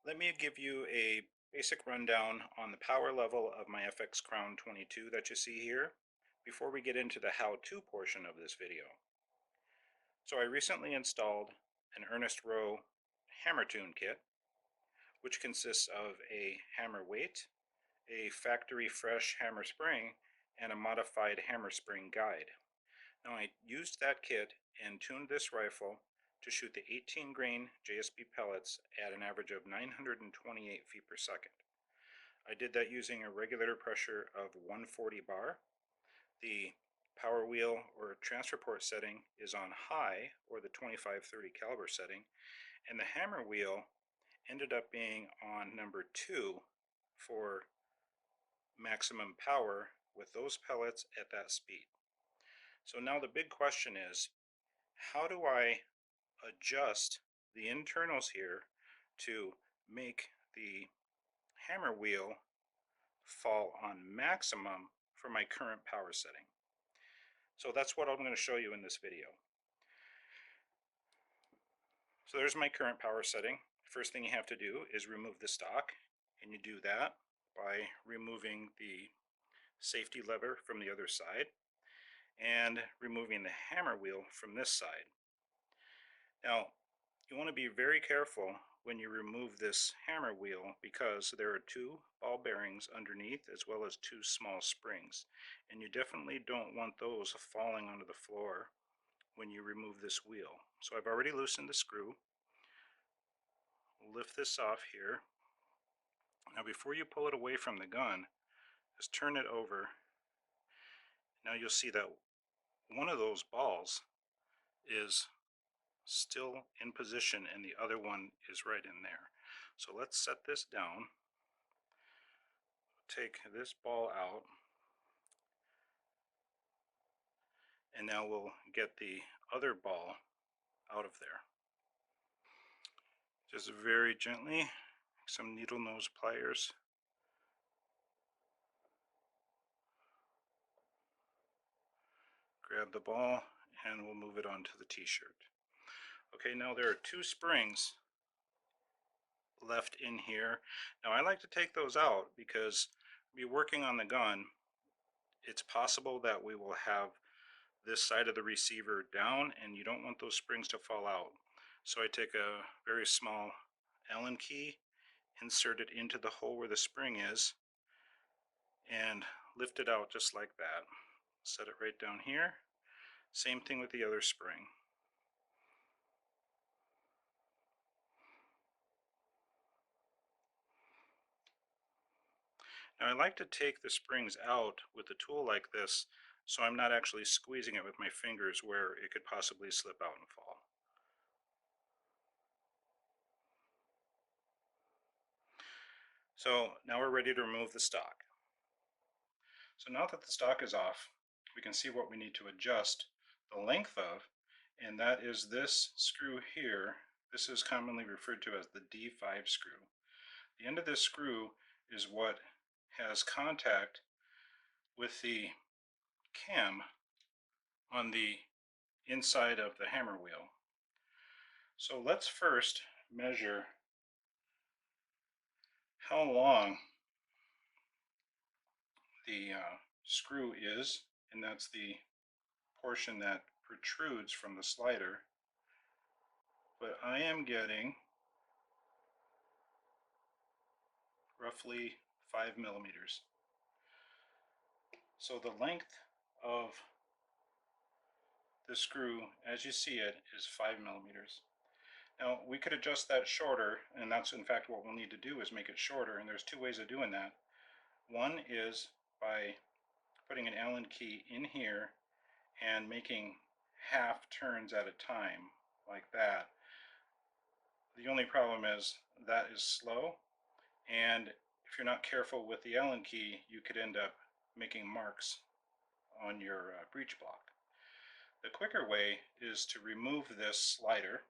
Let me give you a basic rundown on the power level of my FX Crown 22 that you see here before we get into the how-to portion of this video. So I recently installed an Ernest Rowe Hammer tune kit, which consists of a hammer weight, a factory fresh hammer spring, and a modified hammer spring guide. Now I used that kit and tuned this rifle to shoot the 18 grain JSB pellets at an average of 928 feet per second. I did that using a regulator pressure of 140 bar. The power wheel or transfer port setting is on high, or the 25-30 caliber setting, and the hammer wheel ended up being on number 2 for maximum power with those pellets at that speed. So now the big question is, how do I adjust the internals here to make the hammer wheel fall on maximum for my current power setting? So that's what I'm going to show you in this video. So there's my current power setting. First thing you have to do is remove the stock, and you do that by removing the safety lever from the other side and removing the hammer wheel from this side. Now, you want to be very careful when you remove this hammer wheel, because there are 2 ball bearings underneath as well as 2 small springs, and you definitely don't want those falling onto the floor when you remove this wheel. So I've already loosened the screw. We'll lift this off here. Now before you pull it away from the gun, just turn it over. Now you'll see that one of those balls is still in position and the other one is right in there. So let's set this down. Take this ball out, and now we'll get the other ball out of there. Just very gently, some needle nose pliers. Grab the ball and we'll move it onto the t-shirt. Okay, now there are 2 springs left in here. Now I like to take those out because we're working on the gun. It's possible that we will have this side of the receiver down, and you don't want those springs to fall out. So I take a very small Allen key, insert it into the hole where the spring is, and lift it out just like that. Set it right down here. Same thing with the other spring. Now I like to take the springs out with a tool like this, so I'm not actually squeezing it with my fingers where it could possibly slip out and fall. So now we're ready to remove the stock. So now that the stock is off, we can see what we need to adjust the length of, and that is this screw here. This is commonly referred to as the D5 screw. The end of this screw is what has contact with the cam on the inside of the hammer wheel. So let's first measure how long the screw is, and that's the portion that protrudes from the slider. But I am getting roughly 5 millimeters. So the length of the screw, as you see it, is 5 millimeters. Now we could adjust that shorter, and that's in fact what we'll need to do, is make it shorter, and there's 2 ways of doing that. One is by putting an Allen key in here and making half turns at a time, like that. The only problem is that is slow, and if you're not careful with the Allen key, you could end up making marks on your breech block. The quicker way is to remove this slider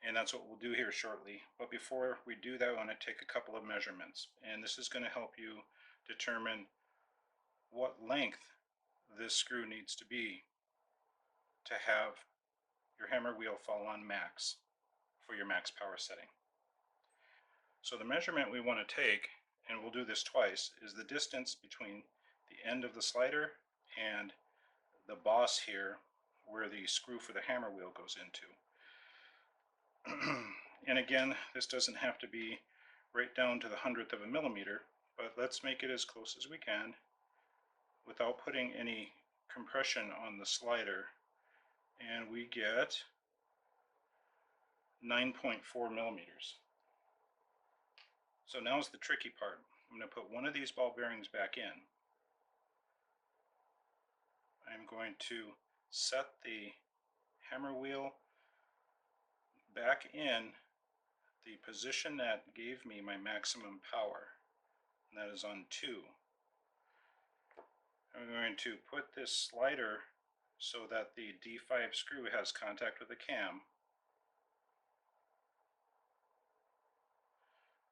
And that's what we'll do here shortly. But before we do that, I want to take a couple of measurements, and this is going to help you determine what length this screw needs to be to have your hammer wheel fall on max for your max power setting. So the measurement we want to take, and we'll do this twice, is the distance between the end of the slider and the boss here where the screw for the hammer wheel goes into. And again, this doesn't have to be right down to the 100th of a millimeter, but let's make it as close as we can without putting any compression on the slider, and we get 9.4 millimeters. So now's the tricky part. I'm going to put one of these ball bearings back in. I'm going to set the hammer wheel back in the position that gave me my maximum power, and that is on 2. I'm going to put this slider so that the D5 screw has contact with the cam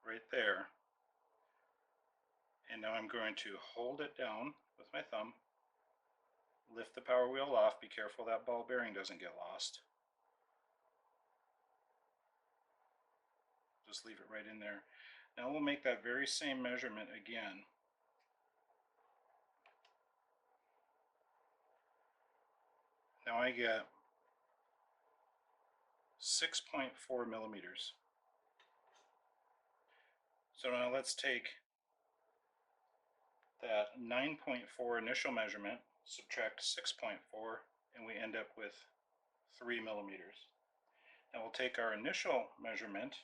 right there, and now I'm going to hold it down with my thumb, lift the power wheel off, be careful that ball bearing doesn't get lost. Just leave it right in there. Now we'll make that very same measurement again. Now I get 6.4 millimeters. So now let's take that 9.4 initial measurement, subtract 6.4, and we end up with 3 millimeters. Now we'll take our initial measurement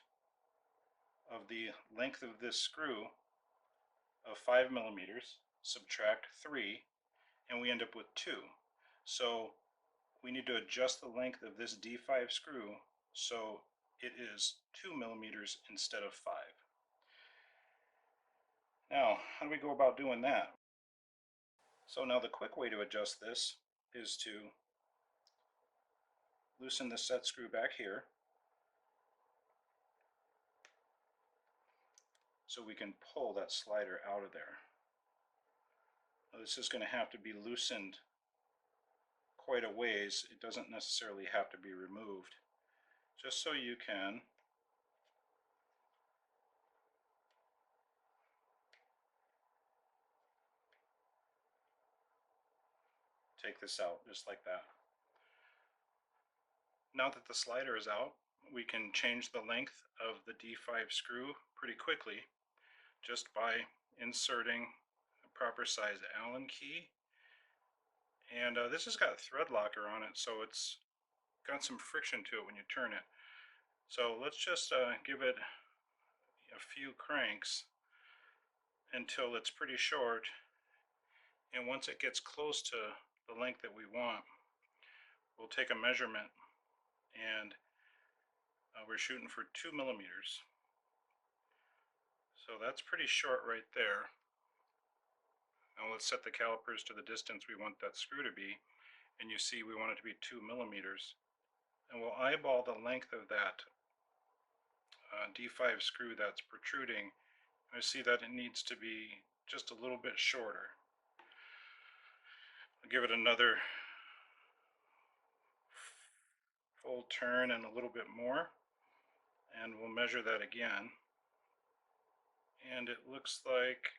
of the length of this screw of 5 millimeters, subtract 3, and we end up with 2. So we need to adjust the length of this D5 screw so it is 2 millimeters instead of 5. Now, how do we go about doing that? So now the quick way to adjust this is to loosen the set screw back here so we can pull that slider out of there. Now this is going to have to be loosened quite a ways. It doesn't necessarily have to be removed, just so you can take this out just like that. Now that the slider is out, we can change the length of the D5 screw pretty quickly just by inserting a proper size Allen key. And this has got a thread locker on it, so it's got some friction to it when you turn it. So let's just give it a few cranks until it's pretty short, and once it gets close to the length that we want, we'll take a measurement, and we're shooting for 2 millimeters. So that's pretty short right there. Now let's set the calipers to the distance we want that screw to be, and you see we want it to be 2 millimeters. And we'll eyeball the length of that D5 screw that's protruding. I see that it needs to be just a little bit shorter. I'll give it another full turn and a little bit more, and we'll measure that again. And it looks like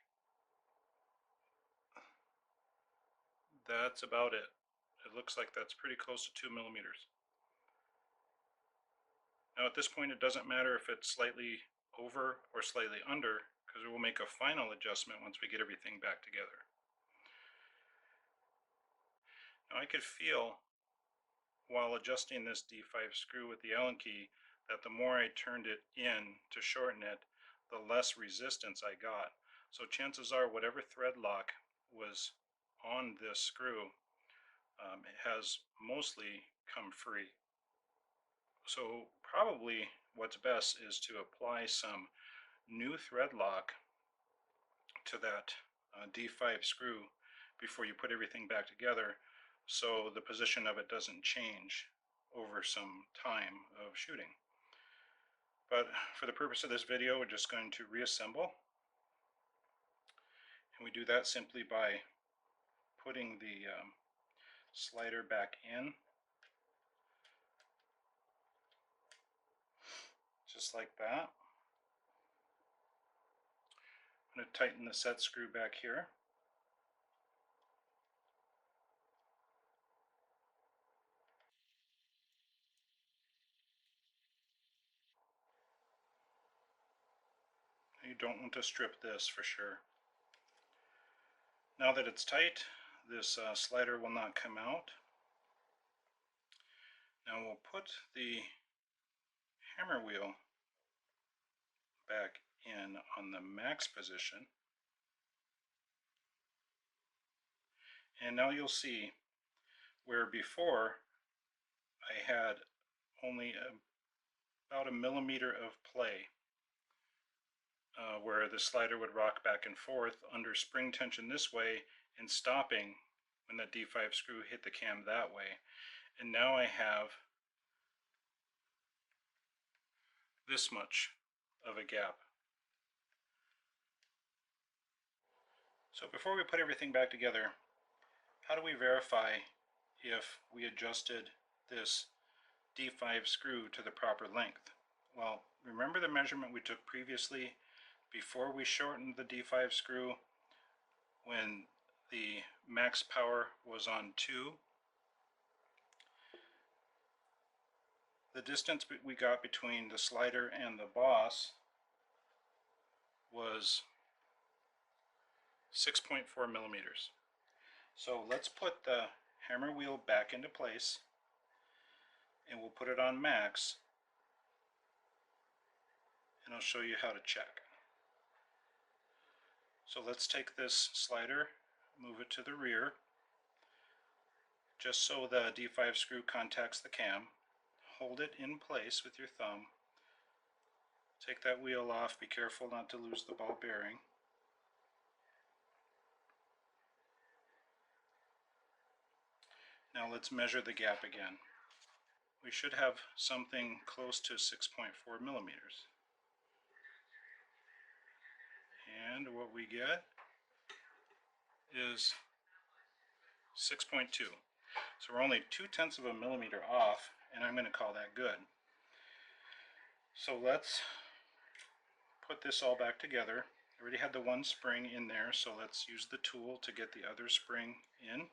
that's about it. It looks like that's pretty close to 2 millimeters. Now at this point it doesn't matter if it's slightly over or slightly under, because we'll make a final adjustment once we get everything back together. Now I could feel while adjusting this D5 screw with the Allen key that the more I turned it in to shorten it, the less resistance I got. So chances are whatever thread lock was on this screw it has mostly come free. So probably what's best is to apply some new thread lock to that D5 screw before you put everything back together, so the position of it doesn't change over some time of shooting. But for the purpose of this video, we're just going to reassemble. And we do that simply by putting the slider back in, just like that. I'm going to tighten the set screw back here. You don't want to strip this for sure. Now that it's tight, this slider will not come out. Now we'll put the hammer wheel back in on the max position. And now you'll see where before I had only about a millimeter of play where the slider would rock back and forth under spring tension this way and stopping when that D5 screw hit the cam that way. And now I have this much of a gap. So before we put everything back together, how do we verify if we adjusted this D5 screw to the proper length? Well, remember the measurement we took previously before we shortened the D5 screw when the max power was on 2? The distance we got between the slider and the boss was 6.4 millimeters. So let's put the hammer wheel back into place and we'll put it on max, and I'll show you how to check. So let's take this slider, move it to the rear, just so the D5 screw contacts the cam. Hold it in place with your thumb. Take that wheel off, be careful not to lose the ball bearing. Now let's measure the gap again. We should have something close to 6.4 millimeters. And what we get is 6.2. So we're only 0.2 of a millimeter off, and I'm going to call that good. So let's put this all back together. I already had the one spring in there, so let's use the tool to get the other spring in.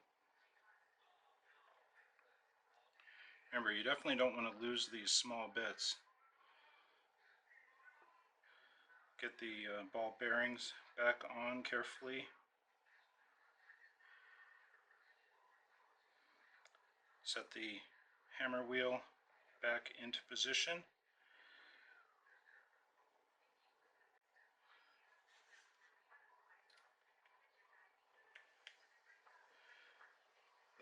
Remember, you definitely don't want to lose these small bits. Get the ball bearings back on carefully. Set the hammer wheel back into position.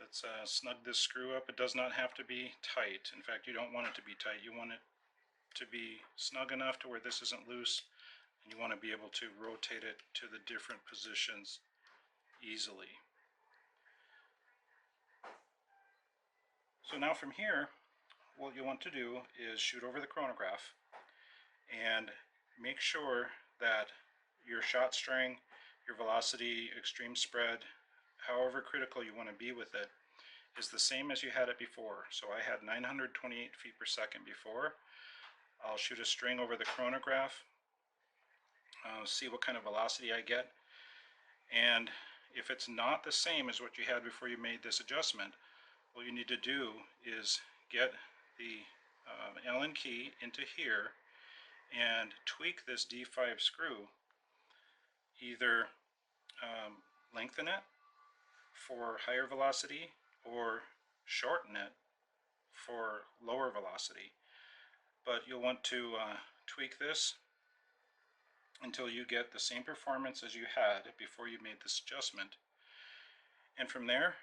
Let's snug this screw up. It does not have to be tight. In fact, you don't want it to be tight. You want it to be snug enough to where this isn't loose, and you want to be able to rotate it to the different positions easily. So now from here, what you want to do is shoot over the chronograph and make sure that your shot string, your velocity, extreme spread, however critical you want to be with it, is the same as you had it before. So I had 928 feet per second before. I'll shoot a string over the chronograph, see what kind of velocity I get, and if it's not the same as what you had before you made this adjustment, what you need to do is get the Allen key into here and tweak this D5 screw. Either lengthen it for higher velocity or shorten it for lower velocity. But you'll want to tweak this until you get the same performance as you had before you made this adjustment. And from there,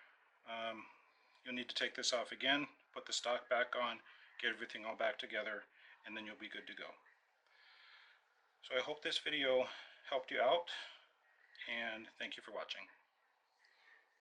you'll need to take this off again, put the stock back on, get everything all back together, and then you'll be good to go. So I hope this video helped you out, and thank you for watching.